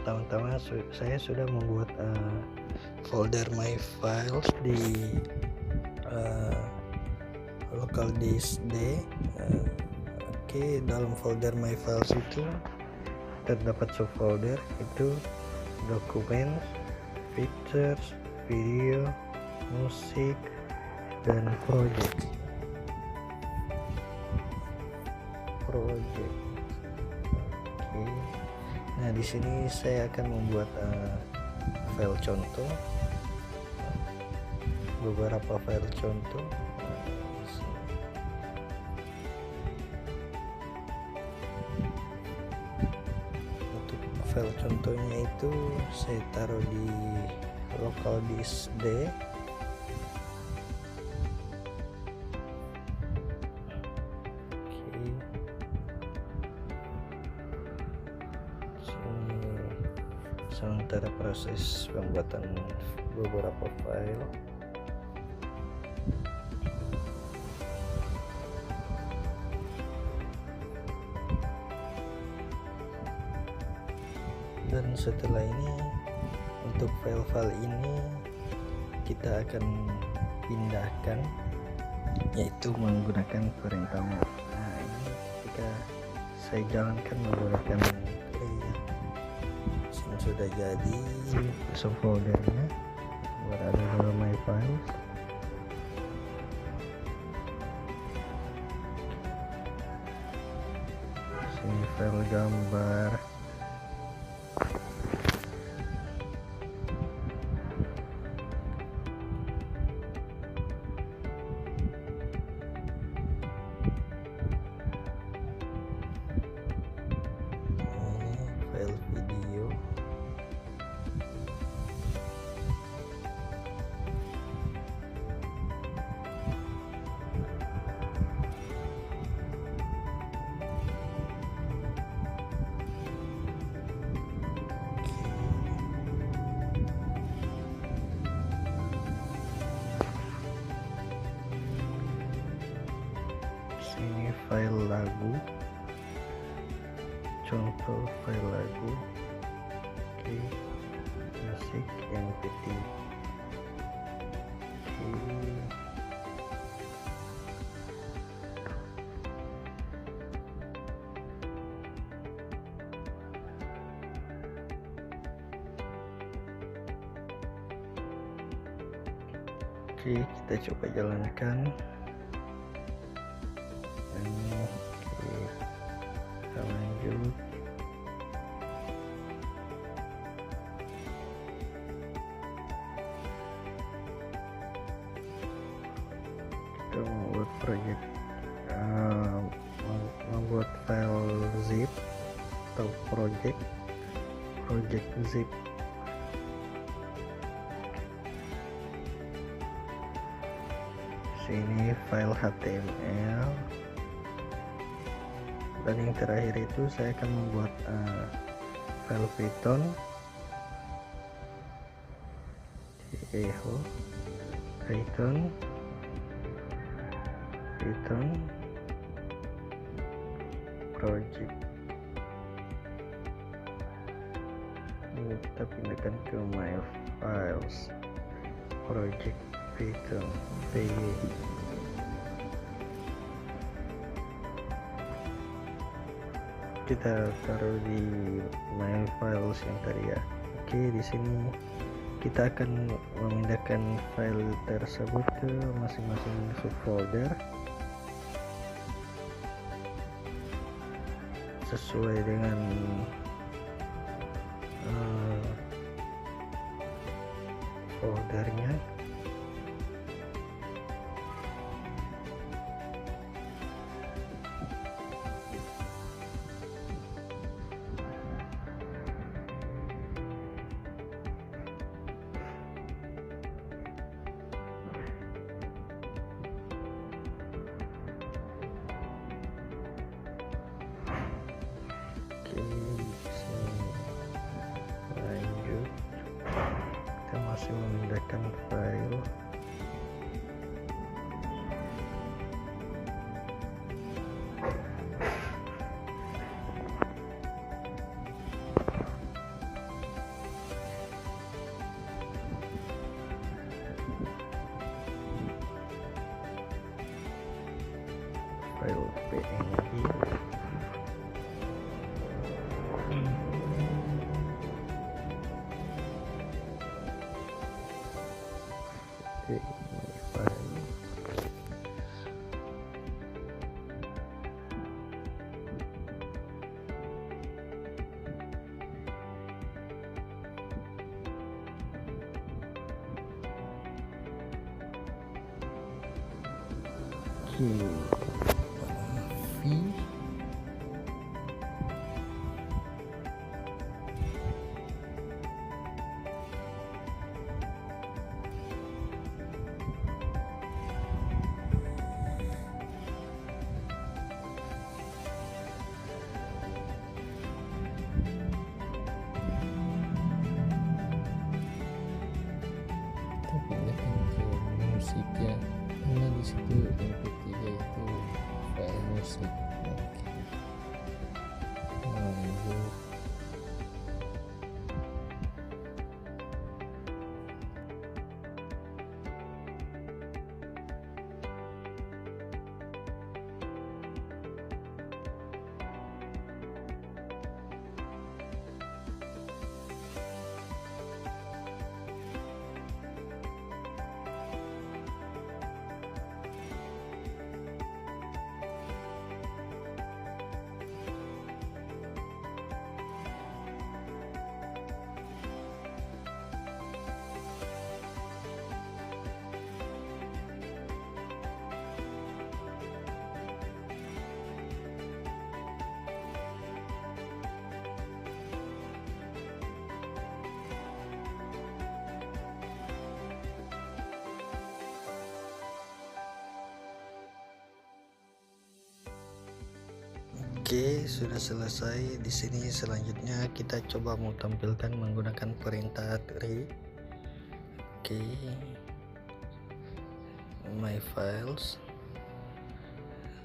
pertama-tama saya sudah membuat folder my files di local disk D. Oke, dalam folder my files itu terdapat subfolder itu dokumen, pictures, video, musik, dan project. Oke. Nah, di sini saya akan membuat file contoh, beberapa file contoh. Untuk file contohnya itu saya taruh di local disk D. Sementara proses pembuatan beberapa file. Dan setelah ini, untuk file-file ini kita akan pindahkan, yaitu menggunakan perintah move. Nah, ini ketika saya jalankan menggunakan sudah jadi subfoldernya berada dalam my files. Sini file gambar, file video, sini file lagu, contoh file lagu. Oke, musik yang penting. Oke, kita coba jalankan. Oke, kita lanjut. Kita membuat project, membuat file zip atau project zip. Sini file HTML, dan yang terakhir itu saya akan membuat file Python, Python project. Ini kita pindahkan ke my files, project Python py. Kita taruh di my files yang tadi ya. Oke, di sini kita akan memindahkan file tersebut ke masing-masing subfolder sesuai dengan foldernya. Lanjut, kita masih memindahkan file V pindahkan ke musik ya, karena di situ MP3 itu file musik. Oke, lanjut. Oke, sudah selesai. Di sini selanjutnya kita coba mau tampilkan menggunakan perintah tree. Oke, my files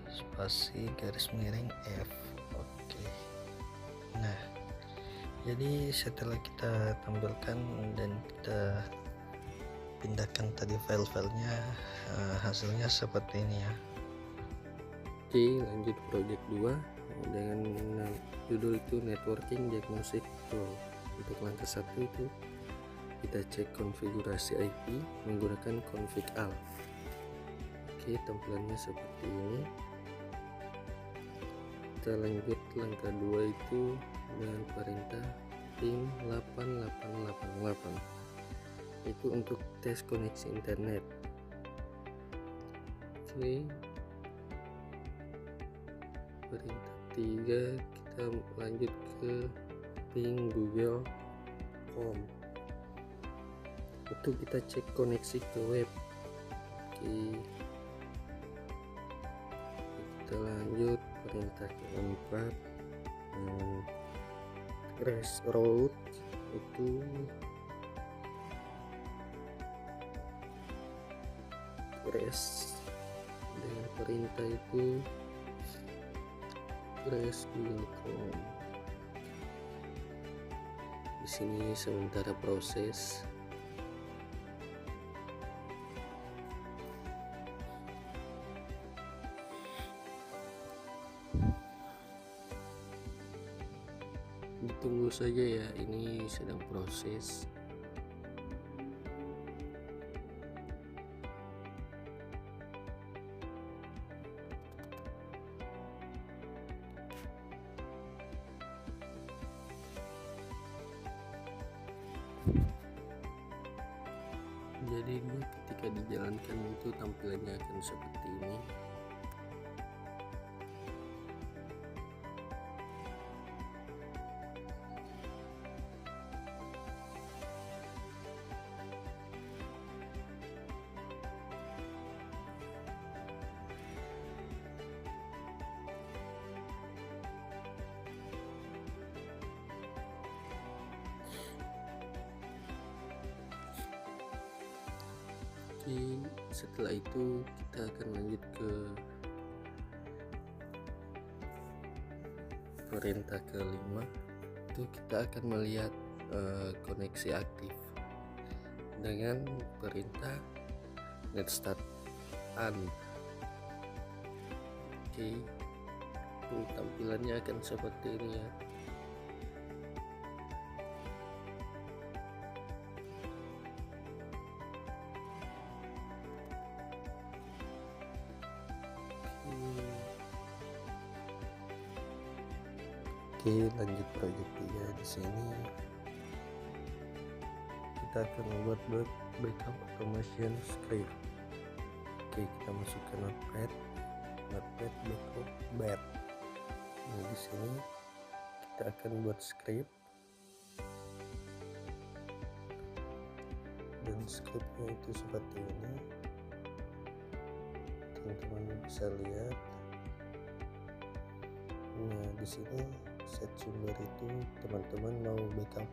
spasi garis miring F. Oke, nah jadi setelah kita tampilkan dan kita pindahkan tadi file-filenya, hasilnya seperti ini ya. Oke, lanjut project 2 dengan judul itu networking diagnostic tool. Untuk langkah 1 itu kita cek konfigurasi IP menggunakan config al. Oke, tampilannya seperti ini. Kita lanjut langkah 2 itu dengan perintah ping 8888 itu untuk tes koneksi internet. Oke, perintah 3 kita lanjut ke ping google.com, itu kita cek koneksi ke web. Oke, kita lanjut perintah keempat trace route, itu trace dengan perintah itu trace google.com. Di sini sementara proses. Ditunggu saja ya, ini sedang proses. Jadi ketika dijalankan itu tampilannya akan seperti ini. Oke, setelah itu kita akan lanjut ke perintah kelima, itu kita akan melihat koneksi aktif dengan perintah netstart on. Oke, tampilannya akan seperti ini ya. Oke, lanjut project 3. Di sini kita akan membuat backup automation script. Oke, kita masukkan notepad. Notepad backup. Nah, di sini kita akan buat script, dan scriptnya itu seperti ini. Teman-teman bisa lihat. Nah, di sini set sumber itu teman-teman mau backup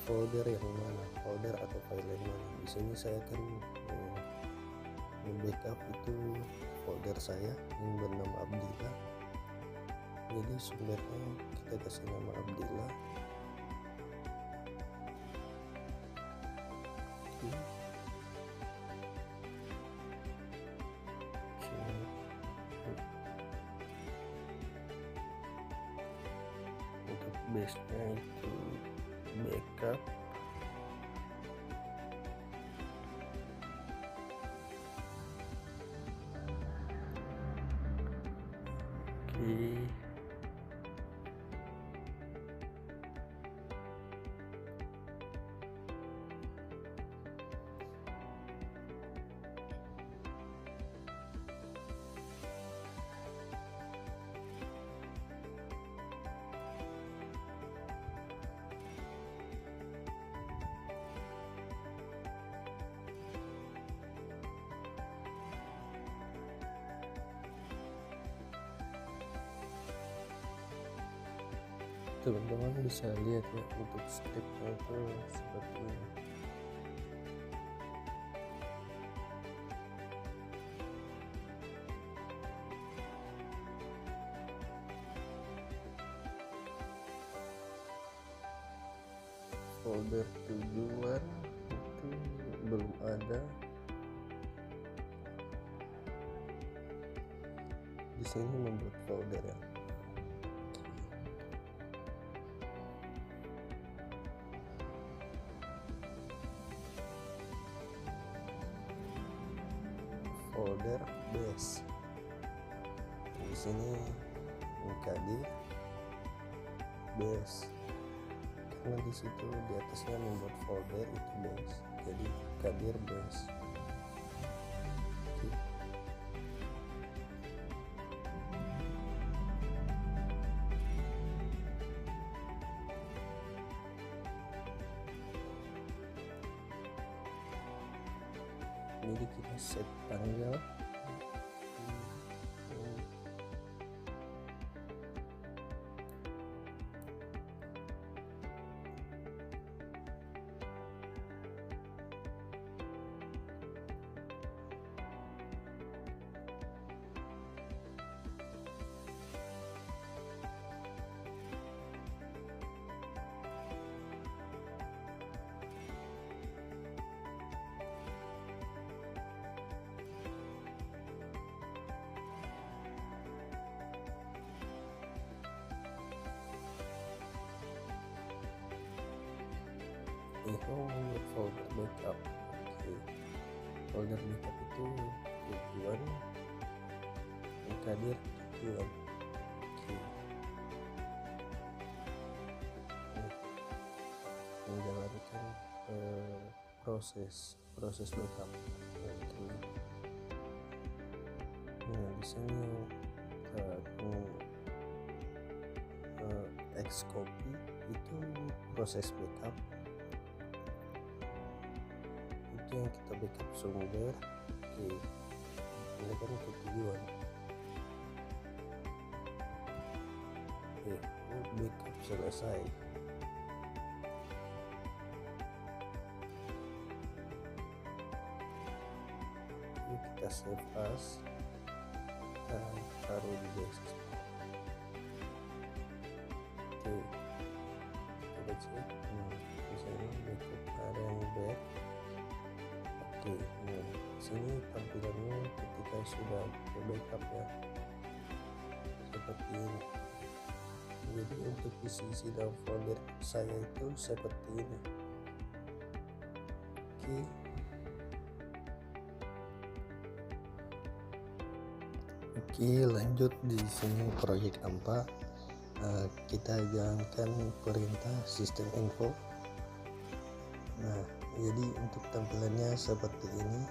folder yang mana, folder atau file yang mana. Di sini saya akan backup itu folder saya yang bernama Abdillah. Jadi sumbernya kita kasih nama Abdillah. Untuk base-nya itu backup. Oke. Teman-teman bisa lihat ya, untuk scriptnya itu seperti ini. Folder tujuan itu belum ada. Di sini membuat folder ya. Folder base. Di sini kadir base. Karena di situ di atasnya membuat folder itu base. Jadi kadir base. Oke. Jadi kita set tanggal. Itu membuat folder backup. Oke. Folder backup itu tujuan, kadir tujuan. Oke. Menjalankan proses backup. Oke. Nah, di sini Xcopy itu proses backup. Yang kita backup sumber. Oke, ini kan tujuan. Oke, backup selesai. Oke, kita save as dan taruh di desktop. Oke, kita cek. Misalnya backup ada yang back. Oke, nah sini tampilannya ketika sudah backup ya, seperti ini. Jadi untuk isi dalam folder saya itu seperti ini. Oke, lanjut di sini proyek 4. Kita jalankan perintah sistem info. Nah, jadi untuk tampilannya seperti ini,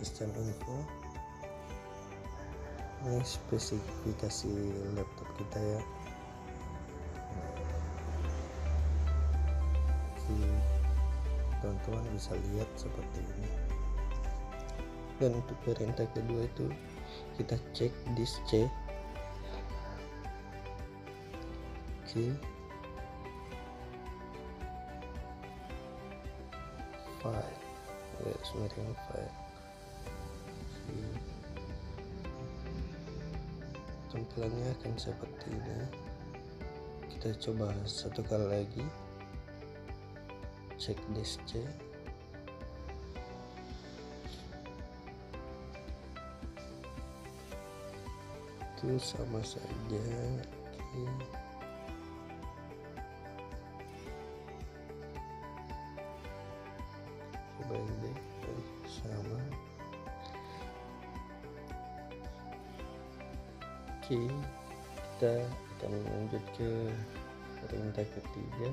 sistem info. Ini spesifikasi laptop kita ya. Teman-teman bisa lihat seperti ini. Dan untuk perintah kedua itu kita cek disk C. Oke. File. Let's make file. Tampilannya akan seperti ini. Kita coba satu kali lagi, cek disk C. Itu sama saja. Oke. Coba ini sama. Oke, kita akan lanjut ke perintah ketiga.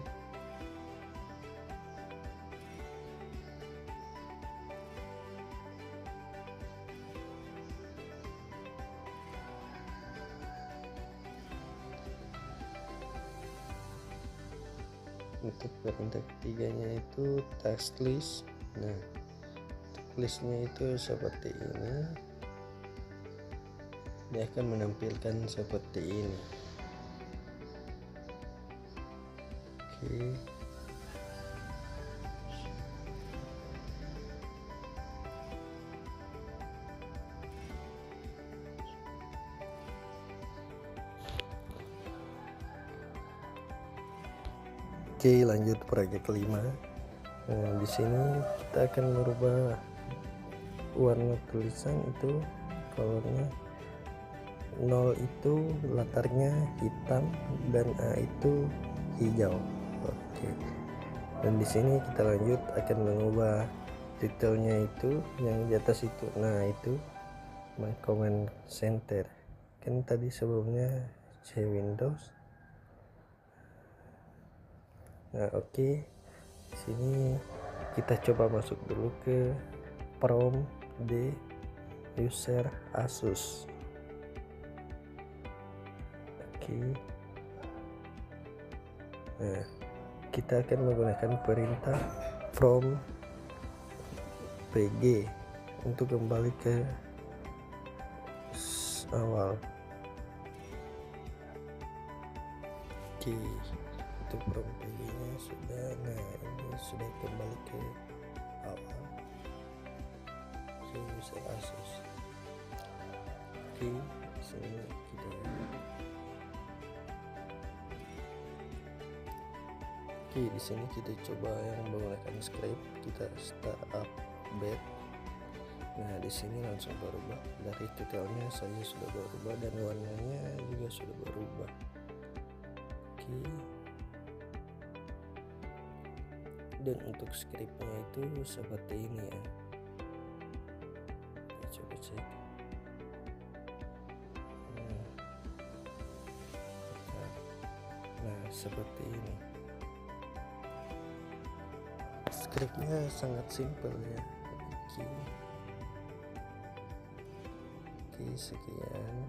Untuk perintah ketiganya itu task list. Nah, listnya itu seperti ini. Dia akan menampilkan seperti ini. Oke. Oke, lanjut proyek kelima. Nah, di sini kita akan merubah warna tulisan itu, colornya 0 itu latarnya hitam dan A itu hijau. Oke. Dan di sini kita lanjut akan mengubah detailnya itu yang di atas itu. Nah, itu my command center. Kan tadi sebelumnya C Windows. Nah, oke. Di sini kita coba masuk dulu ke prompt D user Asus. Oke. Nah, kita akan menggunakan perintah from PG untuk kembali ke awal. Oke, untuk from PG nya sudah. Nah, ini sudah kembali ke awal. Oke, user Asus. Oke, sini kita Oke, di sini kita coba yang menggunakan script. Kita start up bed. Nah, di sini langsung berubah. Dari detailnya saja sudah berubah dan warnanya juga sudah berubah. Oke. Dan untuk scriptnya itu seperti ini ya. Kita coba cek. Nah, seperti ini. Scriptnya sangat simpel ya. Oke, sekian.